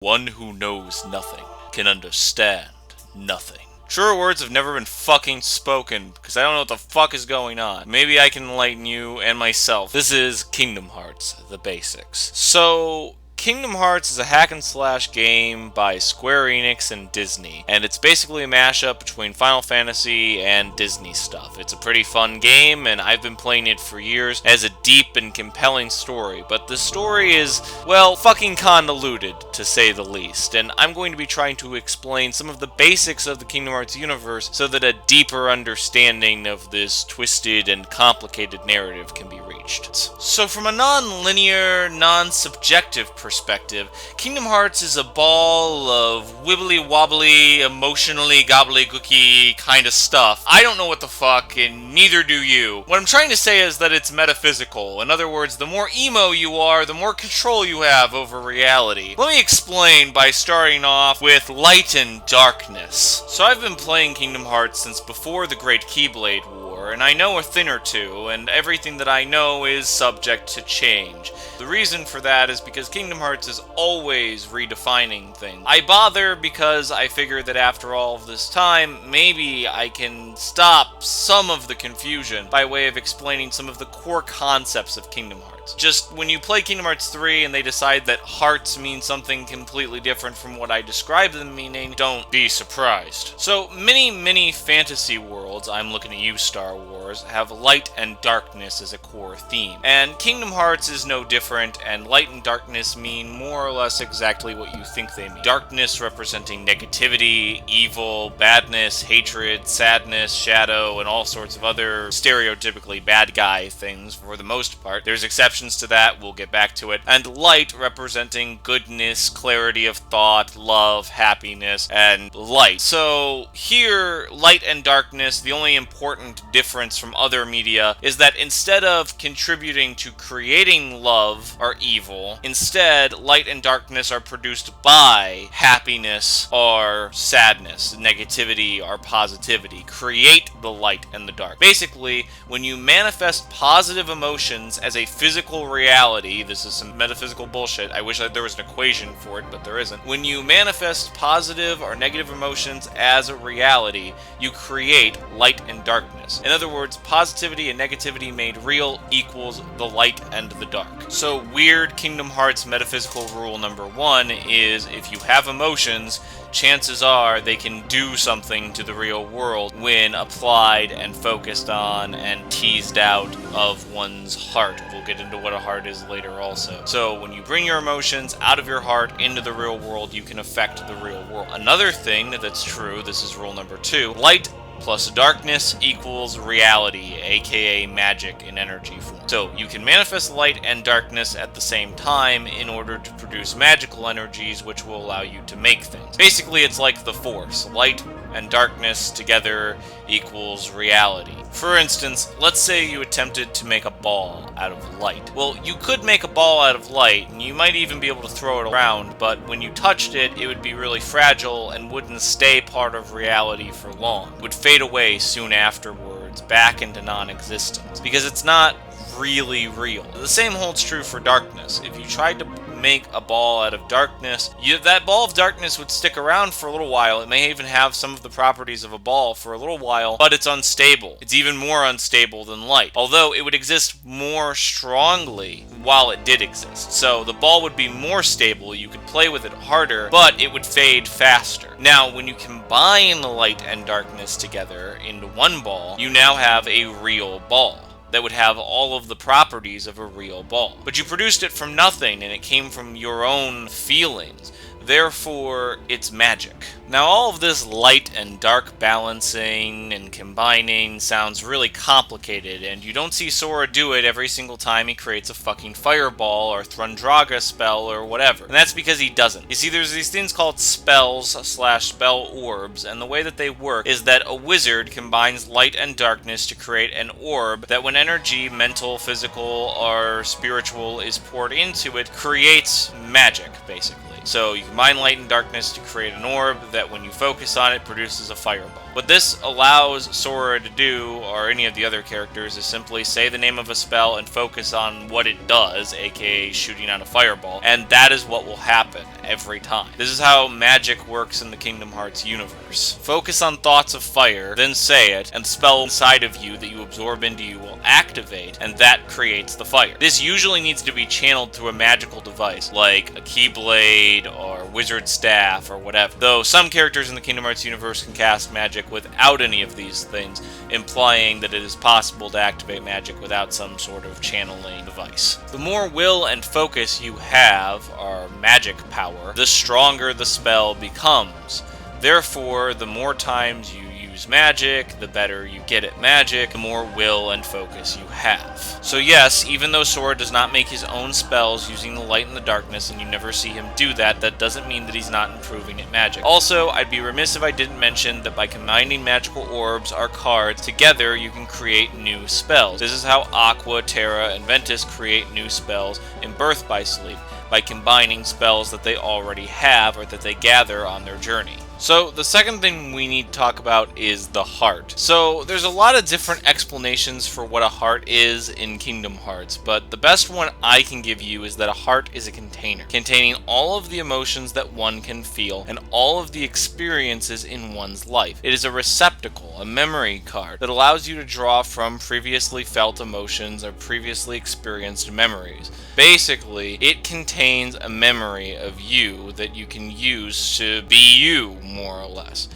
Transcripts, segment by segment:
One who knows nothing can understand nothing. Truer words have never been fucking spoken, because I don't know what the fuck is going on. Maybe I can enlighten you and myself. This is Kingdom Hearts, the basics. So, Kingdom Hearts is a hack and slash game by Square Enix and Disney, and it's basically a mashup between Final Fantasy and Disney stuff. It's a pretty fun game, and I've been playing it for years. It has a deep and compelling story, but the story is, well, fucking convoluted, to say the least, and I'm going to be trying to explain some of the basics of the Kingdom Hearts universe so that a deeper understanding of this twisted and complicated narrative can be reached. So from a non-linear, non-subjective perspective, Kingdom Hearts is a ball of wibbly-wobbly, emotionally gobbledygooky kind of stuff. I don't know what the fuck, and neither do you. What I'm trying to say is that it's metaphysical. In other words, the more emo you are, the more control you have over reality. Let me explain by starting off with light and darkness. So I've been playing Kingdom Hearts since before the Great Keyblade War, and I know a thing or two, and everything that I know is subject to change. The reason for that is because Kingdom Hearts is always redefining things. I bother because I figure that after all of this time, maybe I can stop some of the confusion by way of explaining some of the core concepts of Kingdom Hearts. Just when you play Kingdom Hearts 3 and they decide that hearts mean something completely different from what I described them meaning, don't be surprised. So many fantasy worlds, I'm looking at you Star Wars, have light and darkness as a core theme. And Kingdom Hearts is no different, and light and darkness mean more or less exactly what you think they mean. Darkness representing negativity, evil, badness, hatred, sadness, shadow, and all sorts of other stereotypically bad guy things for the most part. There's exceptions to that, we'll get back to it. And light representing goodness, clarity of thought, love, happiness, and light. So here, light and darkness, the only important difference from other media is that instead of contributing to creating love or evil, instead light and darkness are produced by happiness or sadness, negativity or positivity. Create the light and the dark. Basically, when you manifest positive emotions as a physical reality, this is some metaphysical bullshit, I wish there was an equation for it, but there isn't. When you manifest positive or negative emotions as a reality, you create light and darkness. In other words, positivity and negativity made real equals the light and the dark. So weird Kingdom Hearts metaphysical rule number 1 is if you have emotions, chances are they can do something to the real world when applied and focused on and teased out of one's heart. We'll get into what a heart is later also. So when you bring your emotions out of your heart into the real world, you can affect the real world. Another thing that's true, this is rule number 2, light plus darkness equals reality, aka magic in energy form. So you can manifest light and darkness at the same time in order to produce magical energies which will allow you to make things. Basically, it's like the Force. Light and darkness together equals reality. For instance, let's say you attempted to make a ball out of light. Well, you could make a ball out of light, and you might even be able to throw it around, but when you touched it, it would be really fragile and wouldn't stay part of reality for long. It would fade away soon afterwards, back into non-existence, because it's not really real. The same holds true for darkness. If you tried to make a ball out of darkness, that ball of darkness would stick around for a little while. It may even have some of the properties of a ball for a little while, but it's unstable. It's even more unstable than light, although it would exist more strongly while it did exist. So the ball would be more stable, you could play with it harder, but it would fade faster. Now, when you combine the light and darkness together into one ball, you now have a real ball that would have all of the properties of a real ball. But you produced it from nothing, and it came from your own feelings. Therefore, it's magic. Now, all of this light and dark balancing and combining sounds really complicated, and you don't see Sora do it every single time he creates a fucking fireball or Thrandraga spell or whatever. And that's because he doesn't. You see, there's these things called spells/spell orbs, and the way that they work is that a wizard combines light and darkness to create an orb that when energy, mental, physical, or spiritual is poured into it, creates magic, basically. So you combine light and darkness to create an orb that when you focus on it produces a fireball. What this allows Sora to do, or any of the other characters, is simply say the name of a spell and focus on what it does, aka shooting out a fireball, and that is what will happen every time. This is how magic works in the Kingdom Hearts universe. Focus on thoughts of fire, then say it, and the spell inside of you that you absorb into you will activate, and that creates the fire. This usually needs to be channeled through a magical device, like a Keyblade or Wizard Staff or whatever. Though some characters in the Kingdom Hearts universe can cast magic without any of these things, implying that it is possible to activate magic without some sort of channeling device. The more will and focus you have, or magic power, the stronger the spell becomes. Therefore, the more times you use magic, the better you get at magic, the more will and focus you have. So yes, even though Sora does not make his own spells using the light and the darkness, and you never see him do that, that doesn't mean that he's not improving at magic. Also, I'd be remiss if I didn't mention that by combining magical orbs or cards together, you can create new spells. This is how Aqua, Terra, and Ventus create new spells in Birth by Sleep, by combining spells that they already have or that they gather on their journey. So the second thing we need to talk about is the heart. So there's a lot of different explanations for what a heart is in Kingdom Hearts, but the best one I can give you is that a heart is a container, containing all of the emotions that one can feel and all of the experiences in one's life. It is a receptacle, a memory card, that allows you to draw from previously felt emotions or previously experienced memories. Basically, it contains a memory of you that you can use to be you, more or less.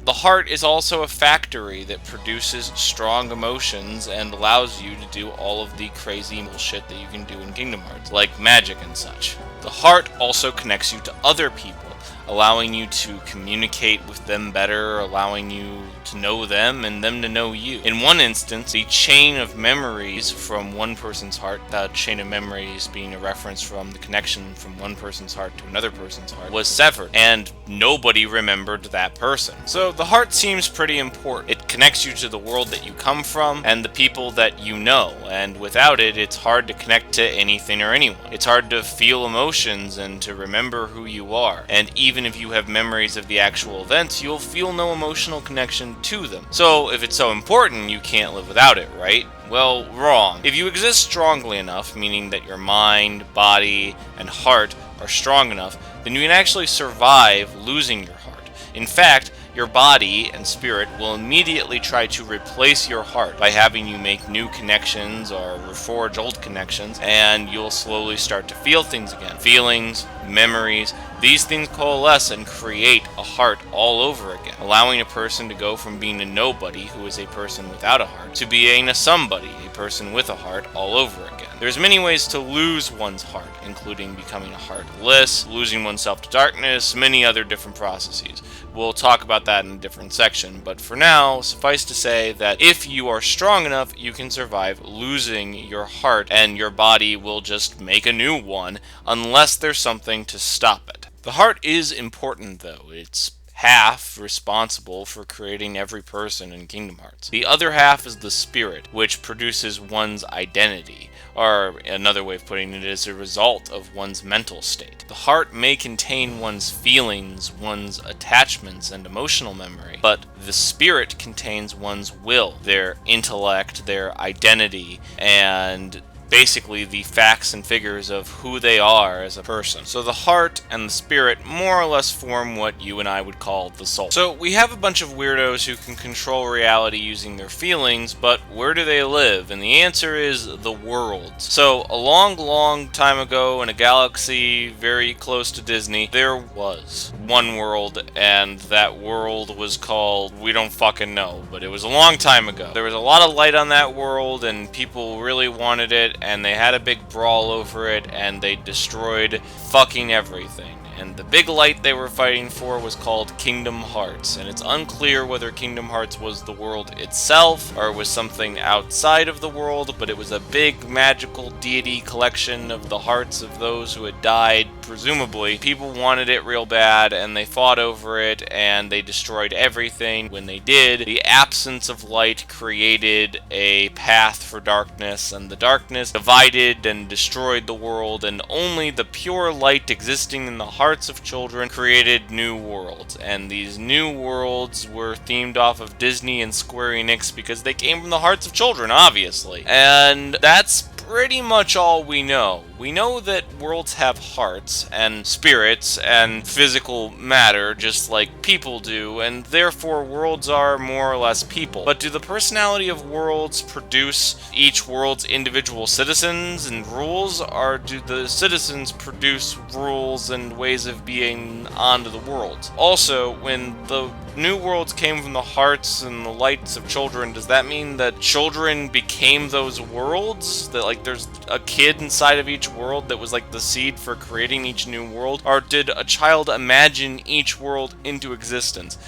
The heart is also a factory that produces strong emotions and allows you to do all of the crazy bullshit that you can do in Kingdom Hearts, like magic and such. The heart also connects you to other people, allowing you to communicate with them better, allowing you to know them and them to know you. In one instance, the chain of memories from one person's heart, that chain of memories being a reference from the connection from one person's heart to another person's heart, was severed, and nobody remembered that person. So the heart seems pretty important. It connects you to the world that you come from and the people that you know, and without it, it's hard to connect to anything or anyone. It's hard to feel emotions and to remember who you are, and even if you have memories of the actual events, you'll feel no emotional connection to them. So if it's so important, you can't live without it, right? Well, wrong. If you exist strongly enough, meaning that your mind, body, and heart are strong enough, then you can actually survive losing your heart. In fact, your body and spirit will immediately try to replace your heart by having you make new connections or reforge old connections, and you'll slowly start to feel things again. Feelings, memories, these things coalesce and create a heart all over again, allowing a person to go from being a nobody, who is a person without a heart, to being a somebody, a person with a heart, all over again. There's many ways to lose one's heart, including becoming a heartless, losing oneself to darkness, many other different processes. We'll talk about that in a different section, but for now, suffice to say that if you are strong enough, you can survive losing your heart, and your body will just make a new one, unless there's something to stop it. The heart is important, though. It's half responsible for creating every person in Kingdom Hearts. The other half is the spirit, which produces one's identity, or another way of putting it is a result of one's mental state. The heart may contain one's feelings, one's attachments, and emotional memory, but the spirit contains one's will, their intellect, their identity, and basically the facts and figures of who they are as a person. So the heart and the spirit more or less form what you and I would call the soul. So we have a bunch of weirdos who can control reality using their feelings, but where do they live? And the answer is the worlds. So a long time ago in a galaxy very close to Disney, there was one world, and that world was called, we don't fucking know, but it was a long time ago. There was a lot of light on that world, and people really wanted it, and they had a big brawl over it, and they destroyed fucking everything. And the big light they were fighting for was called Kingdom Hearts, and it's unclear whether Kingdom Hearts was the world itself or was something outside of the world, but it was a big magical deity collection of the hearts of those who had died, presumably. People wanted it real bad, and they fought over it, and they destroyed everything. When they did, the absence of light created a path for darkness, and the darkness divided and destroyed the world, and only the pure light existing in the heart hearts of children created new worlds, and these new worlds were themed off of Disney and Square Enix because they came from the hearts of children, obviously. And that's pretty much all we know. We know that worlds have hearts and spirits and physical matter just like people do, and therefore worlds are more or less people. But do the personality of worlds produce each world's individual citizens and rules, or do the citizens produce rules and ways of being onto the world? Also, when the new worlds came from the hearts and the lights of children, does that mean that children became those worlds? That, like, there's a kid inside of each world that was like the seed for creating each new world? Or did a child imagine each world into existence?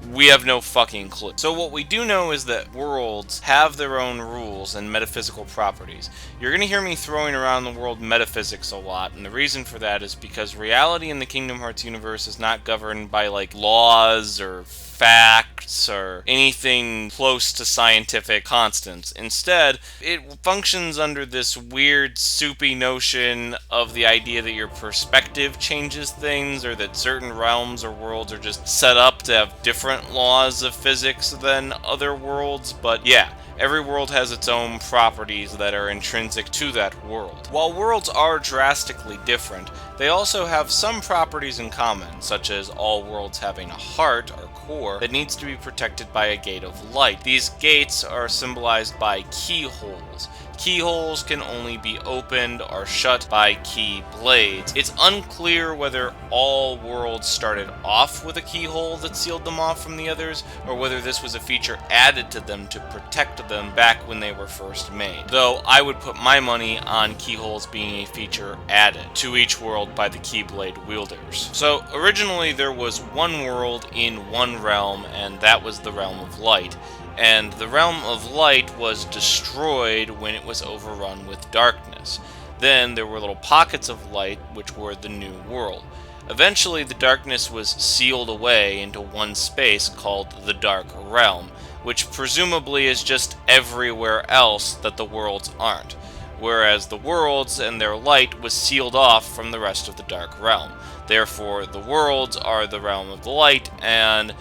We have no fucking clue. So what we do know is that worlds have their own rules and metaphysical properties. You're going to hear me throwing around the word metaphysics a lot, and the reason for that is because reality in the Kingdom Hearts universe is not governed by, like, laws or facts or anything close to scientific constants. Instead, it functions under this weird, soupy notion of the idea that your perspective changes things, or that certain realms or worlds are just set up to have different laws of physics than other worlds. But yeah, every world has its own properties that are intrinsic to that world. While worlds are drastically different, they also have some properties in common, such as all worlds having a heart, or core, that needs to be protected by a gate of light. These gates are symbolized by keyholes. Keyholes can only be opened or shut by key blades. It's unclear whether all worlds started off with a keyhole that sealed them off from the others, or whether this was a feature added to them to protect them back when they were first made. Though I would put my money on keyholes being a feature added to each world by the Keyblade wielders. So originally there was one world in one realm, and that was the Realm of Light. And the Realm of Light was destroyed when it was overrun with darkness. Then there were little pockets of light, which were the New World. Eventually the darkness was sealed away into one space called the Dark Realm, which presumably is just everywhere else that the worlds aren't, whereas the worlds and their light was sealed off from the rest of the Dark Realm. Therefore, the worlds are the Realm of the Light, and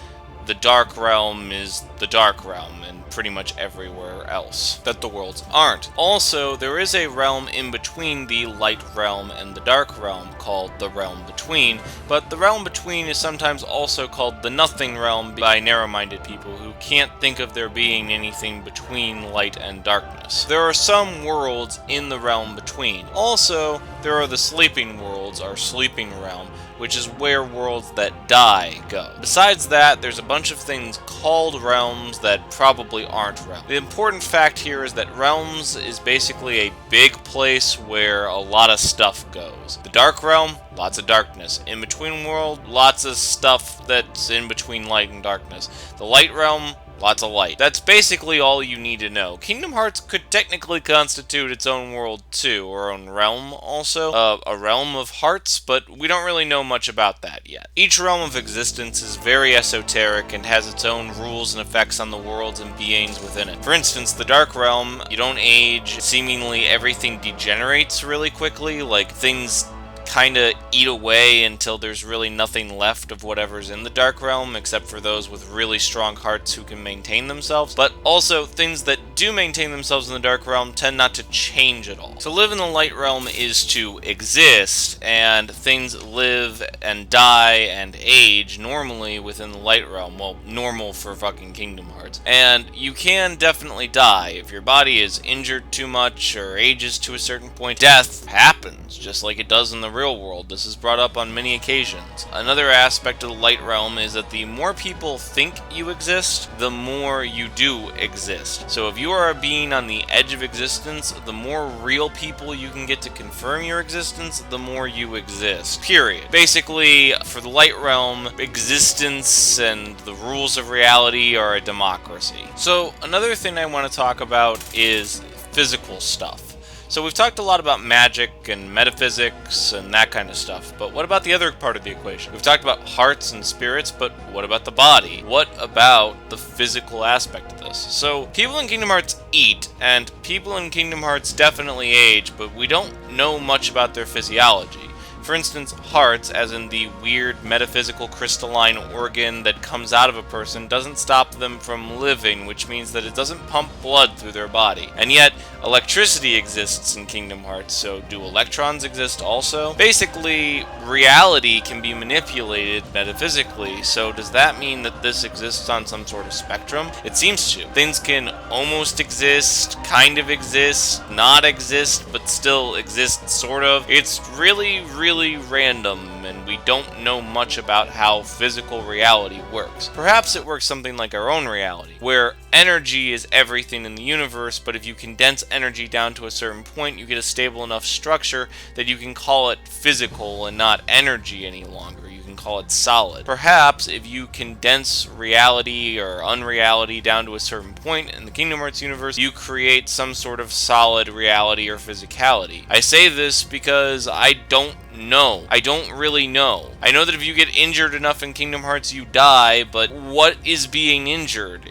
the Dark Realm is the Dark Realm, and pretty much everywhere else that the worlds aren't. Also, there is a realm in between the Light Realm and the Dark Realm called the Realm Between, but the Realm Between is sometimes also called the Nothing Realm by narrow-minded people who can't think of there being anything between light and darkness. There are some worlds in the Realm Between. Also, there are the Sleeping Worlds, or Sleeping Realm, which is where worlds that die go. Besides that, there's a bunch of things called realms that probably aren't realms. The important fact here is that realms is basically a big place where a lot of stuff goes. The Dark Realm, lots of darkness. In Between World, lots of stuff that's in between light and darkness. The Light Realm, lots of light. That's basically all you need to know. Kingdom Hearts could technically constitute its own world too, or own realm also. A realm of hearts, but we don't really know much about that yet. Each realm of existence is very esoteric and has its own rules and effects on the worlds and beings within it. For instance, the Dark Realm, you don't age. Seemingly everything degenerates really quickly, like things kinda eat away until there's really nothing left of whatever's in the Dark Realm, except for those with really strong hearts who can maintain themselves. But also, things that do maintain themselves in the Dark Realm tend not to change at all. To live in the Light Realm is to exist, and things live and die and age normally within the Light Realm. Well, normal for fucking Kingdom Hearts. And you can definitely die. If your body is injured too much or ages to a certain point, death happens, just like it does in the real world. This is brought up on many occasions. Another aspect of the Light Realm is that the more people think you exist, the more you do exist. So if you are a being on the edge of existence, the more real people you can get to confirm your existence, the more you exist. Period. Basically, for the Light Realm, existence and the rules of reality are a democracy. So another thing I want to talk about is physical stuff. So we've talked a lot about magic and metaphysics and that kind of stuff, but what about the other part of the equation? We've talked about hearts and spirits, but what about the body? What about the physical aspect of this? So people in Kingdom Hearts eat, and people in Kingdom Hearts definitely age, but we don't know much about their physiology. For instance, hearts, as in the weird metaphysical crystalline organ that comes out of a person, doesn't stop them from living, which means that it doesn't pump blood through their body. And yet, electricity exists in Kingdom Hearts, so do electrons exist also? Basically, reality can be manipulated metaphysically, so does that mean that this exists on some sort of spectrum? It seems to. Things can almost exist, kind of exist, not exist, but still exist, sort of. It's really, really random, and we don't know much about how physical reality works. Perhaps it works something like our own reality, where energy is everything in the universe, but if you condense energy down to a certain point, you get a stable enough structure that you can call it physical and not energy any longer. You can call it solid. Perhaps if you condense reality or unreality down to a certain point in the Kingdom Hearts universe, you create some sort of solid reality or physicality. I say this because I don't know. I don't really know. I know that if you get injured enough in Kingdom Hearts, you die, but what is being injured?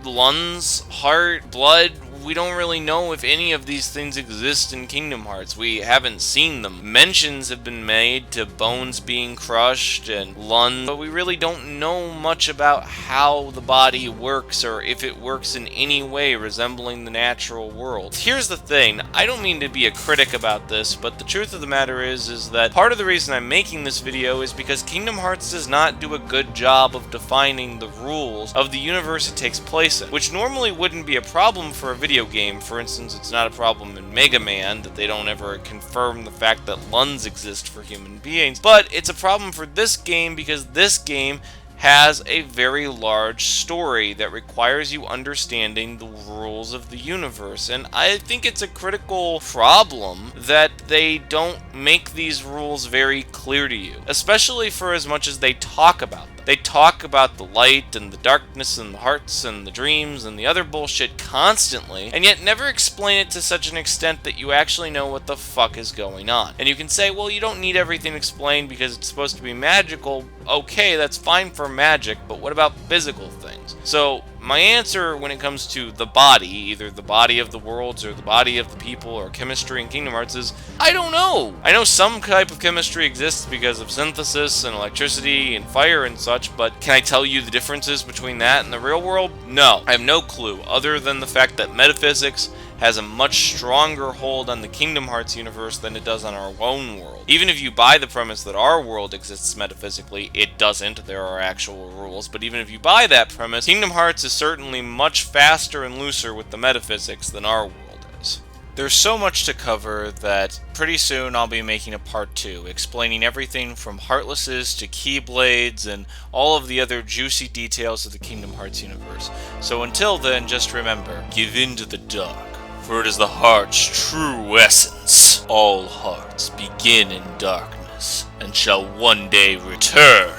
Lungs, heart, blood? We don't really know if any of these things exist in Kingdom Hearts. We haven't seen them. Mentions have been made to bones being crushed and lungs, but we really don't know much about how the body works or if it works in any way resembling the natural world. Here's the thing, I don't mean to be a critic about this, but the truth of the matter is that part of the reason I'm making this video is because Kingdom Hearts does not do a good job of defining the rules of the universe it takes place in, which normally wouldn't be a problem for a video game. For instance, it's not a problem in Mega Man that they don't ever confirm the fact that lungs exist for human beings, but it's a problem for this game because this game has a very large story that requires you understanding the rules of the universe, and I think it's a critical problem that they don't make these rules very clear to you, especially for as much as they talk about them. They talk about the light and the darkness and the hearts and the dreams and the other bullshit constantly, and yet never explain it to such an extent that you actually know what the fuck is going on. And you can say, well, you don't need everything explained because it's supposed to be magical. Okay, that's fine for magic, but what about physical things? So my answer when it comes to the body, either the body of the worlds or the body of the people or chemistry in Kingdom Hearts, is I don't know. I know some type of chemistry exists because of synthesis and electricity and fire and such, but can I tell you the differences between that and the real world? No. I have no clue, other than the fact that metaphysics has a much stronger hold on the Kingdom Hearts universe than it does on our own world. Even if you buy the premise that our world exists metaphysically, it doesn't. There are actual rules. But even if you buy that premise, Kingdom Hearts is certainly much faster and looser with the metaphysics than our world is. There's so much to cover that pretty soon I'll be making a part 2, explaining everything from Heartlesses to Keyblades and all of the other juicy details of the Kingdom Hearts universe. So until then, just remember, give in to the dark, for it is the heart's true essence. All hearts begin in darkness, and shall one day return